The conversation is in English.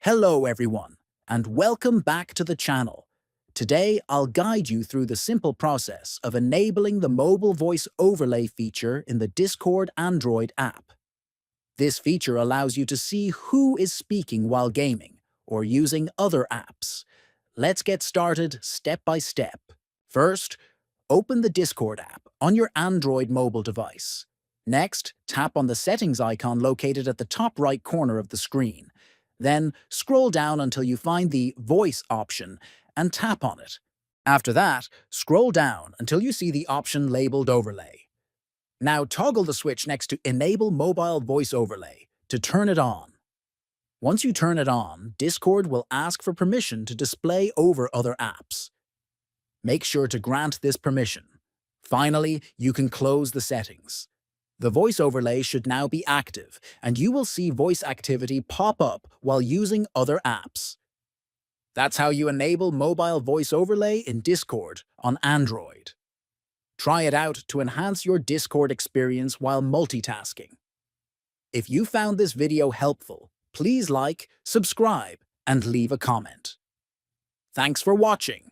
Hello everyone, and welcome back to the channel. Today, I'll guide you through the simple process of enabling the mobile voice overlay feature in the Discord Android app. This feature allows you to see who is speaking while gaming or using other apps. Let's get started step by step. First, open the Discord app on your Android mobile device. Next, tap on the settings icon located at the top right corner of the screen. Then, scroll down until you find the Voice option and tap on it. After that, scroll down until you see the option labeled Overlay. Now toggle the switch next to Enable Mobile Voice Overlay to turn it on. Once you turn it on, Discord will ask for permission to display over other apps. Make sure to grant this permission. Finally, you can close the settings. The voice overlay should now be active, and you will see voice activity pop up while using other apps. That's how you enable mobile voice overlay in Discord on Android. Try it out to enhance your Discord experience while multitasking. If you found this video helpful, please like, subscribe, and leave a comment. Thanks for watching.